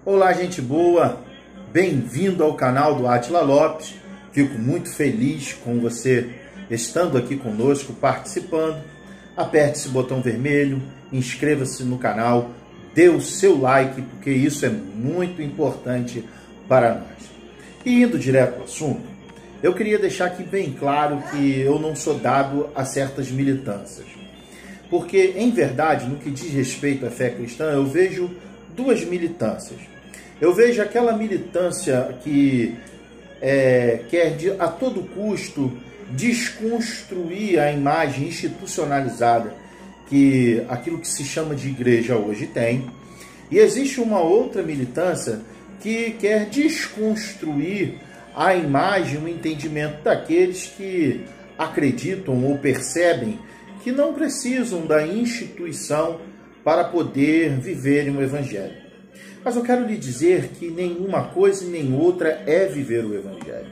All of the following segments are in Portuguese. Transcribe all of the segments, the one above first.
Olá, gente boa! Bem-vindo ao canal do Átila Lopes. Fico muito feliz com você estando aqui conosco, participando. Aperte esse botão vermelho, inscreva-se no canal, dê o seu like, porque isso é muito importante para nós. E indo direto ao assunto, eu queria deixar aqui bem claro que eu não sou dado a certas militâncias. Porque, em verdade, no que diz respeito à fé cristã, eu vejo duas militâncias. Eu vejo aquela militância que quer a todo custo desconstruir a imagem institucionalizada que aquilo que se chama de igreja hoje tem. E existe uma outra militância que quer desconstruir a imagem, o entendimento daqueles que acreditam ou percebem que não precisam da instituição para poder viverem o Evangelho. Mas eu quero lhe dizer que nenhuma coisa e nem outra é viver o Evangelho.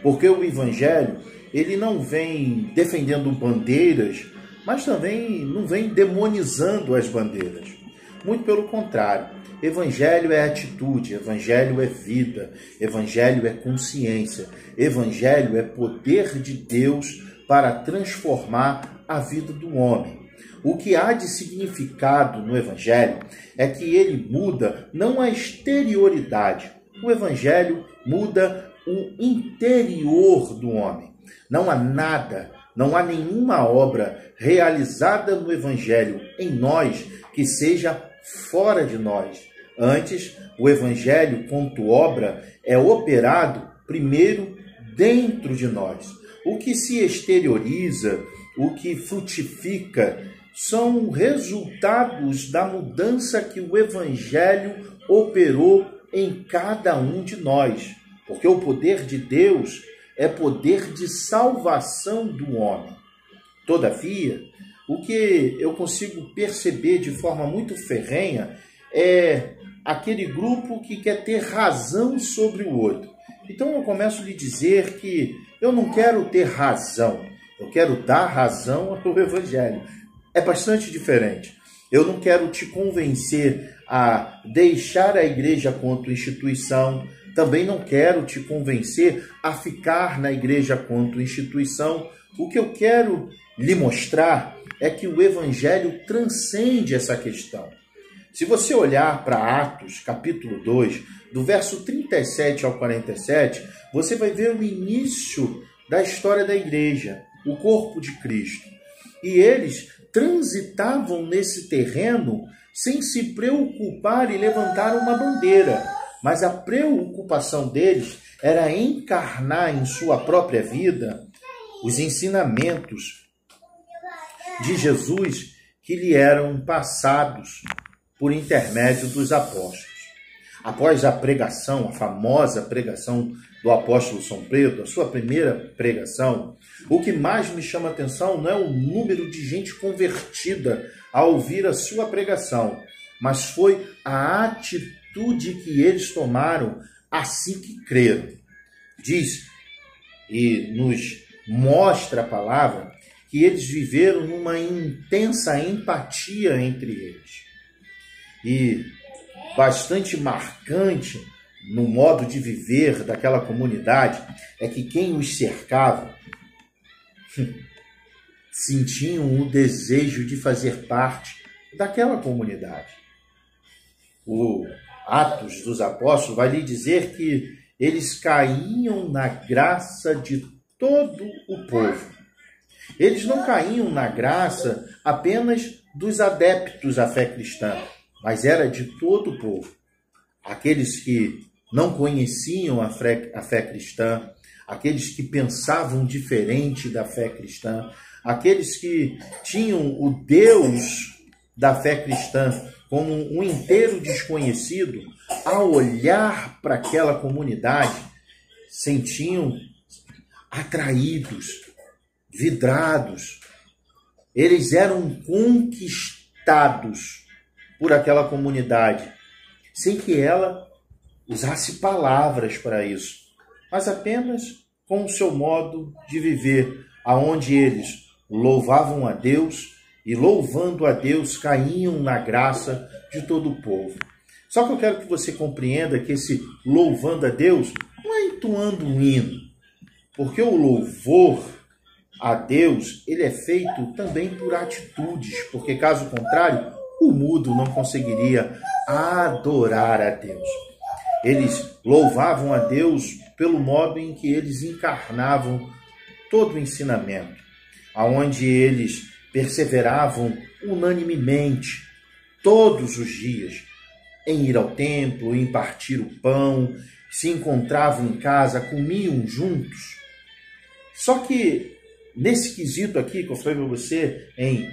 Porque o Evangelho, ele não vem defendendo bandeiras, mas também não vem demonizando as bandeiras. Muito pelo contrário, Evangelho é atitude, Evangelho é vida, Evangelho é consciência, Evangelho é poder de Deus para transformar a vida do homem. O que há de significado no Evangelho é que ele muda não a exterioridade. O Evangelho muda o interior do homem. Não há nada, não há nenhuma obra realizada no Evangelho em nós que seja fora de nós. Antes, o Evangelho, quanto obra, é operado primeiro dentro de nós. O que se exterioriza, o que frutifica, são resultados da mudança que o Evangelho operou em cada um de nós. Porque o poder de Deus é poder de salvação do homem. Todavia, o que eu consigo perceber de forma muito ferrenha é aquele grupo que quer ter razão sobre o outro. Então eu começo a lhe dizer que eu não quero ter razão, eu quero dar razão ao Evangelho. É bastante diferente. Eu não quero te convencer a deixar a igreja quanto instituição, também não quero te convencer a ficar na igreja quanto instituição. O que eu quero lhe mostrar é que o Evangelho transcende essa questão. Se você olhar para Atos, capítulo 2, do verso 37 ao 47, você vai ver o início da história da igreja, o corpo de Cristo. E eles transitavam nesse terreno sem se preocupar em levantar uma bandeira, mas a preocupação deles era encarnar em sua própria vida os ensinamentos de Jesus que lhe eram passados por intermédio dos apóstolos. Após a pregação, a famosa pregação do apóstolo São Pedro, a sua primeira pregação, o que mais me chama a atenção não é o número de gente convertida a ouvir a sua pregação, mas foi a atitude que eles tomaram assim que creram. Diz e nos mostra a palavra que eles viveram numa intensa empatia entre eles. E bastante marcante no modo de viver daquela comunidade é que quem os cercava sentiam o desejo de fazer parte daquela comunidade. O Atos dos Apóstolos vai lhe dizer que eles caíam na graça de todo o povo. Eles não caíam na graça apenas dos adeptos à fé cristã, mas era de todo o povo. Aqueles que não conheciam a fé cristã, aqueles que pensavam diferente da fé cristã, aqueles que tinham o Deus da fé cristã como um inteiro desconhecido, ao olhar para aquela comunidade, sentiam atraídos, vidrados. Eles eram conquistados por aquela comunidade, sem que ela usasse palavras para isso, mas apenas com o seu modo de viver, aonde eles louvavam a Deus e, louvando a Deus, caíam na graça de todo o povo. Só que eu quero que você compreenda que esse louvando a Deus não é entoando um hino, porque o louvor a Deus, ele é feito também por atitudes, porque caso contrário, o mudo não conseguiria adorar a Deus. Eles louvavam a Deus pelo modo em que eles encarnavam todo o ensinamento, aonde eles perseveravam unanimemente, todos os dias, em ir ao templo, em partir o pão, se encontravam em casa, comiam juntos. Só que, nesse quesito aqui que eu falei para você, em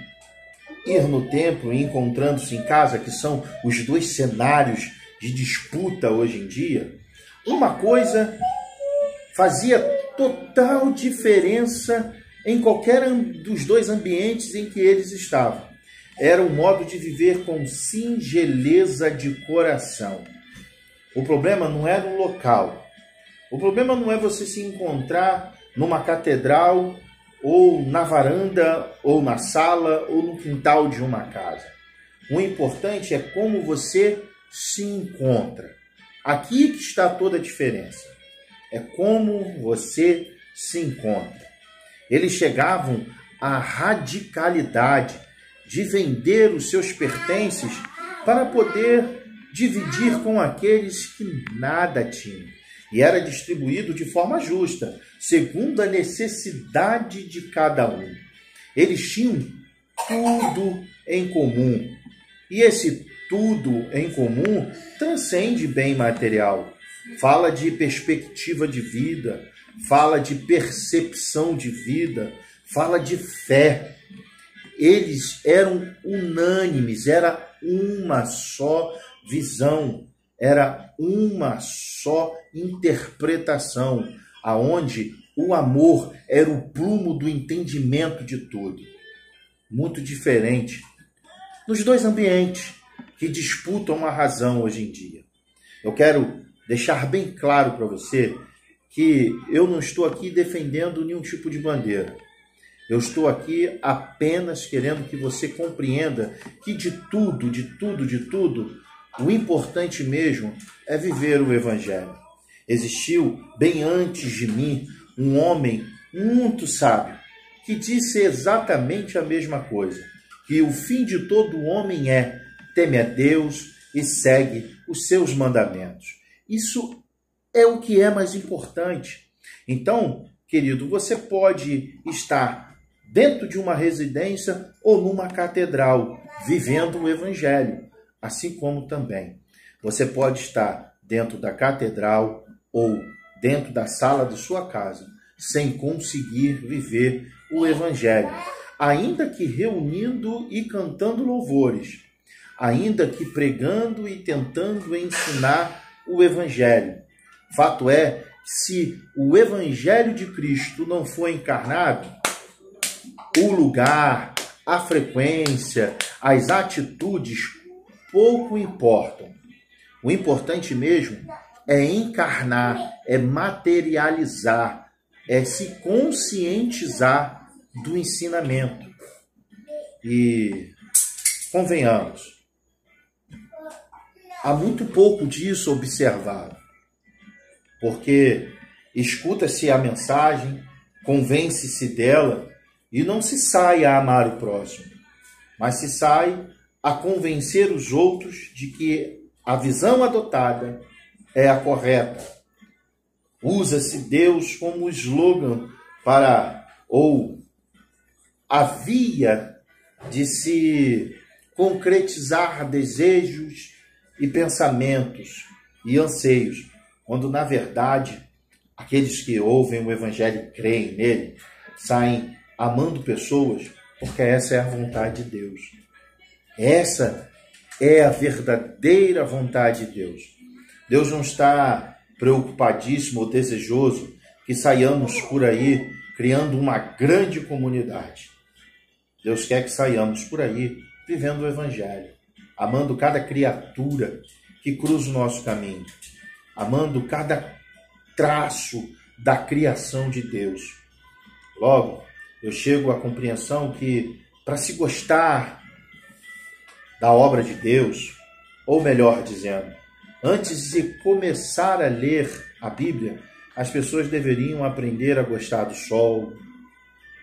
ir no templo e encontrando-se em casa, que são os dois cenários de disputa hoje em dia, uma coisa fazia total diferença em qualquer dos dois ambientes em que eles estavam. Era o modo de viver com singeleza de coração. O problema não era o local. O problema não é você se encontrar numa catedral, ou na varanda, ou na sala, ou no quintal de uma casa. O importante é como você se encontra. Aqui que está toda a diferença. É como você se encontra. Eles chegavam à radicalidade de vender os seus pertences para poder dividir com aqueles que nada tinham. E era distribuído de forma justa, segundo a necessidade de cada um. Eles tinham tudo em comum. E esse tudo em comum transcende bem material. Fala de perspectiva de vida, fala de percepção de vida, fala de fé. Eles eram unânimes, era uma só visão, era uma só interpretação, aonde o amor era o prumo do entendimento de tudo. Muito diferente nos dois ambientes que disputam a razão hoje em dia. Eu quero deixar bem claro para você que eu não estou aqui defendendo nenhum tipo de bandeira. Eu estou aqui apenas querendo que você compreenda que de tudo, o importante mesmo é viver o Evangelho. Existiu, bem antes de mim, um homem muito sábio que disse exatamente a mesma coisa, que o fim de todo homem é teme a Deus e segue os seus mandamentos. Isso é o que é mais importante. Então, querido, você pode estar dentro de uma residência ou numa catedral, vivendo o Evangelho, assim como também você pode estar dentro da catedral ou dentro da sala de sua casa, sem conseguir viver o Evangelho, ainda que reunindo e cantando louvores, ainda que pregando e tentando ensinar o Evangelho. Fato é, se o Evangelho de Cristo não for encarnado, o lugar, a frequência, as atitudes pouco importam. O importante mesmo é encarnar, é materializar, é se conscientizar do ensinamento. E convenhamos, há muito pouco disso observado, porque escuta-se a mensagem, convence-se dela e não se sai a amar o próximo, mas se sai a convencer os outros de que a visão adotada é a correta. Usa-se Deus como slogan ou a via de se concretizar desejos e pensamentos e anseios, quando na verdade aqueles que ouvem o Evangelho e creem nele saem amando pessoas, porque essa é a vontade de Deus. Essa é a verdadeira vontade de Deus. Deus não está preocupadíssimo ou desejoso que saiamos por aí criando uma grande comunidade. Deus quer que saiamos por aí vivendo o Evangelho, amando cada criatura que cruza o nosso caminho, amando cada traço da criação de Deus. Logo, eu chego à compreensão que, para se gostar da obra de Deus, Ou melhor dizendo, antes de começar a ler a Bíblia, as pessoas deveriam aprender a gostar do sol,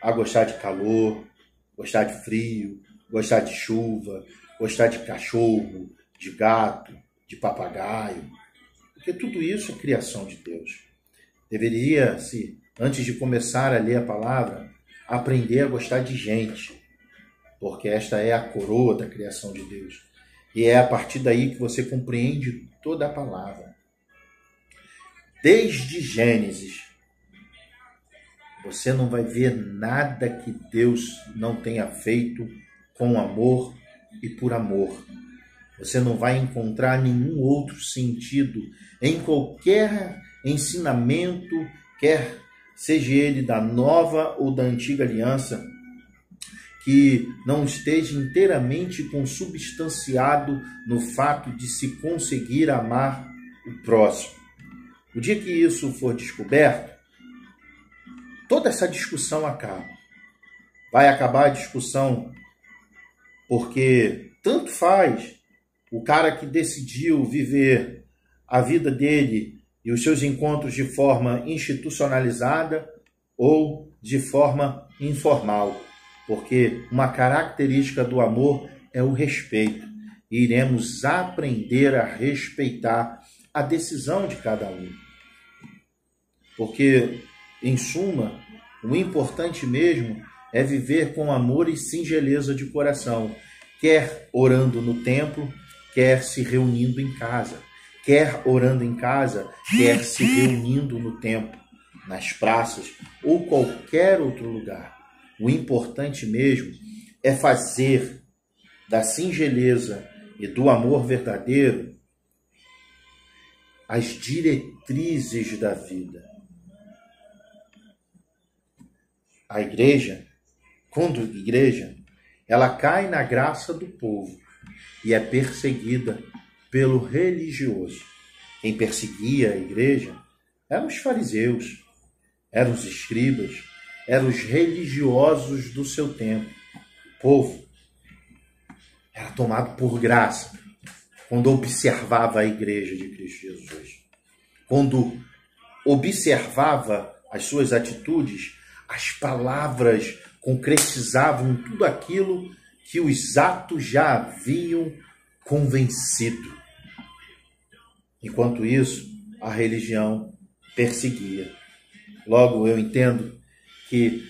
a gostar de calor, gostar de frio, gostar de chuva, gostar de cachorro, de gato, de papagaio, porque tudo isso é criação de Deus. Deveria-se, antes de começar a ler a palavra, aprender a gostar de gente, porque esta é a coroa da criação de Deus. E é a partir daí que você compreende toda a palavra. Desde Gênesis, você não vai ver nada que Deus não tenha feito com amor e por amor. Você não vai encontrar nenhum outro sentido em qualquer ensinamento, quer seja ele da nova ou da antiga aliança, que não esteja inteiramente consubstanciado no fato de se conseguir amar o próximo. O dia que isso for descoberto, toda essa discussão acaba. Vai acabar a discussão porque tanto faz o cara que decidiu viver a vida dele e os seus encontros de forma institucionalizada ou de forma informal. Porque uma característica do amor é o respeito. E iremos aprender a respeitar a decisão de cada um. Porque, em suma, o importante mesmo é viver com amor e singeleza de coração, quer orando no templo, quer se reunindo em casa, quer orando em casa, quer se reunindo no templo, nas praças ou qualquer outro lugar. O importante mesmo é fazer da singeleza e do amor verdadeiro as diretrizes da vida. A igreja, quando igreja, ela cai na graça do povo e é perseguida pelo religioso. Quem perseguia a igreja eram os fariseus, eram os escribas, eram os religiosos do seu tempo. O povo era tomado por graça quando observava a igreja de Cristo Jesus. Quando observava as suas atitudes, as palavras concretizavam tudo aquilo que os atos já haviam convencido. Enquanto isso, a religião perseguia. Logo, eu entendo que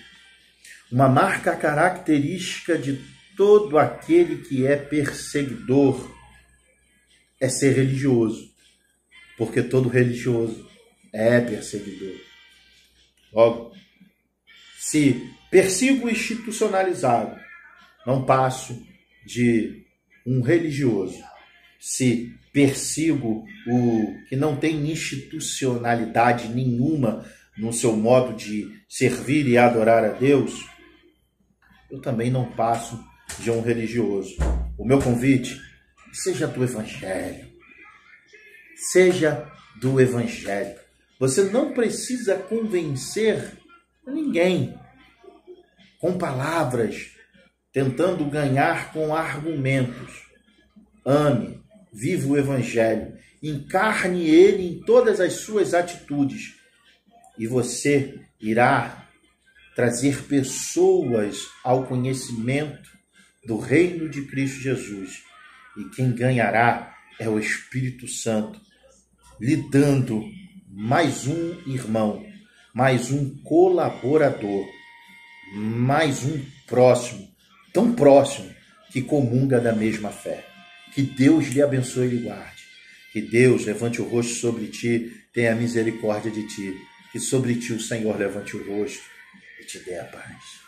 uma marca característica de todo aquele que é perseguidor é ser religioso, porque todo religioso é perseguidor. Logo, se persigo o institucionalizado, não passo de um religioso. Se persigo o que não tem institucionalidade nenhuma no seu modo de servir e adorar a Deus, eu também não passo de um religioso. O meu convite, seja do Evangelho. Seja do Evangelho. Você não precisa convencer ninguém com palavras, tentando ganhar com argumentos. Ame, viva o Evangelho, encarne ele em todas as suas atitudes e você irá trazer pessoas ao conhecimento do reino de Cristo Jesus. E quem ganhará é o Espírito Santo, lhe dando mais um irmão, mais um colaborador, mais um próximo, tão próximo que comunga da mesma fé. Que Deus lhe abençoe e lhe guarde. Que Deus levante o rosto sobre ti, tenha misericórdia de ti. Que sobre ti o Senhor levante o rosto e te dê a paz.